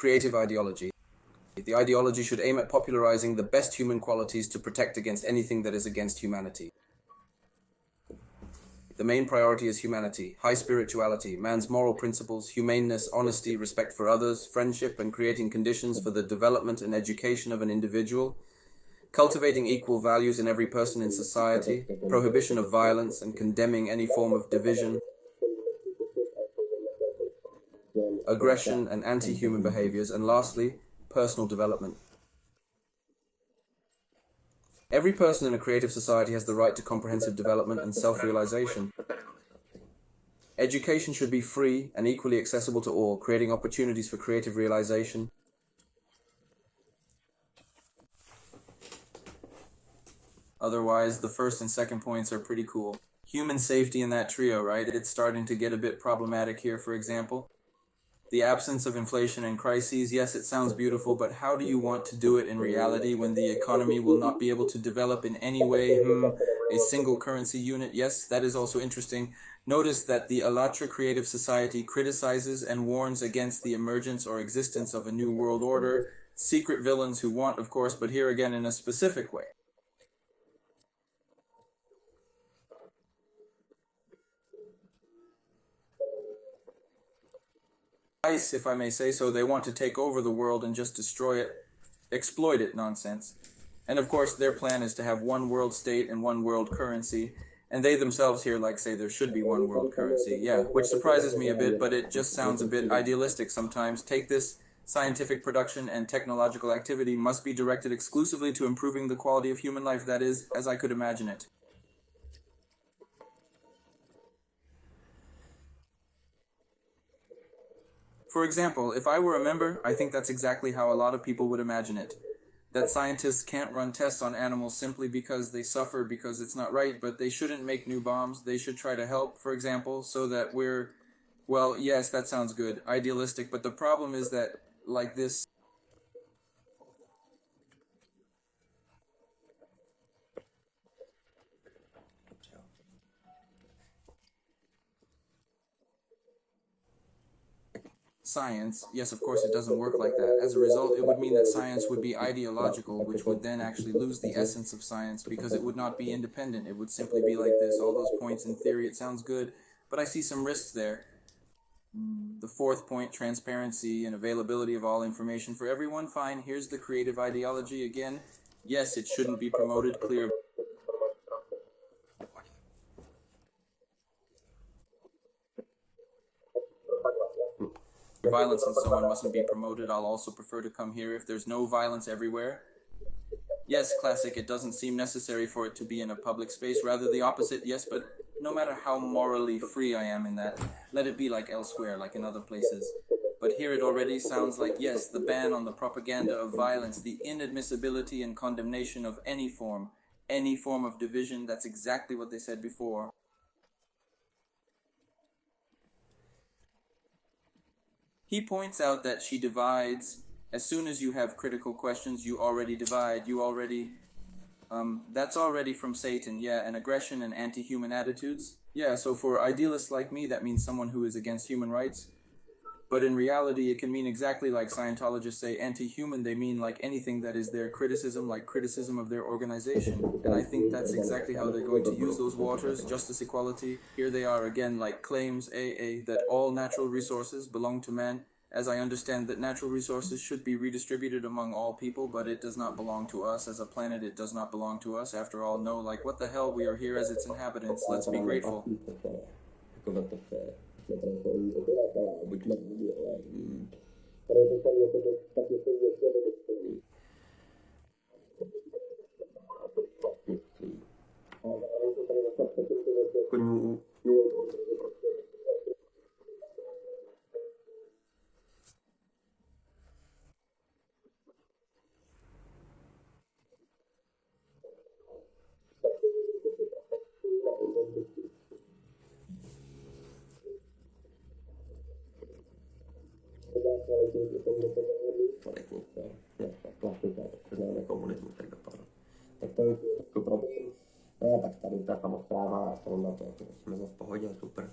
creative ideology. The ideology should aim at popularizing the best human qualities to protect against anything that is against humanity. The main priority is humanity, high spirituality, man's moral principles, humaneness, honesty, respect for others, friendship, and creating conditions for the development and education of an individual, cultivating equal values in every person in society, prohibition of violence and condemning any form of division, aggression and anti-human behaviors, and lastly, personal development. Every person in a creative society has the right to comprehensive development and self-realization. Education should be free and equally accessible to all, creating opportunities for creative realization. Otherwise, the first and second points are pretty cool. Human safety in that trio, right? It's starting to get a bit problematic here, for example. The absence of inflation and crises, yes, it sounds beautiful, but how do you want to do it in reality when the economy will not be able to develop in any way? A single currency unit, yes, that is also interesting. Notice that the Allatra Creative Society criticizes and warns against the emergence or existence of a new world order, secret villains who want, of course, but here again in a specific way. If I may say so, they want to take over the world and just destroy it, exploit it nonsense. And of course, their plan is to have one world state and one world currency, and they themselves here say there should be one world currency. Yeah, which surprises me a bit, but it just sounds a bit idealistic sometimes. Take this: scientific production and technological activity must be directed exclusively to improving the quality of human life, that is, as I could imagine it. For example, if I were a member, I think that's exactly how a lot of people would imagine it. That scientists can't run tests on animals simply because they suffer, because it's not right, but they shouldn't make new bombs. They should try to help, for example, so that well, yes, that sounds good, idealistic, but the problem is that, like this, science, yes, of course it doesn't work like that. As a result, it would mean that science would be ideological, which would then actually lose the essence of science because it would not be independent. It would simply be like this. All those points in theory, it sounds good, but I see some risks there. The fourth point, transparency and availability of all information for everyone, fine. Here's the creative ideology again. Yes, it shouldn't be promoted, clear. Violence and so on mustn't be promoted. I'll also prefer to come here if there's no violence everywhere. Yes, classic, it doesn't seem necessary for it to be in a public space, rather the opposite, yes, but no matter how morally free I am in that, let it be like elsewhere, like in other places. But here it already sounds like, yes, the ban on the propaganda of violence, the inadmissibility and condemnation of any form of division, that's exactly what they said before. He points out that she divides. As soon as you have critical questions, you already divide. That's already from Satan, yeah, and aggression and anti-human attitudes. Yeah, so for idealists like me, that means someone who is against human rights. But in reality, it can mean exactly like Scientologists say anti-human. They mean like anything that is their criticism, like criticism of their organization. And I think that's exactly how they're going to use those waters, justice, equality. Here they are again, like claims that all natural resources belong to man. As I understand that natural resources should be redistributed among all people, but it does not belong to us. As a planet, it does not belong to us. After all, no, like what the hell, we are here as its inhabitants. Let's be grateful. Tak to je problém. No, tak tady ta samostáva, jsou na to, jako jsme zase v pohodě, super.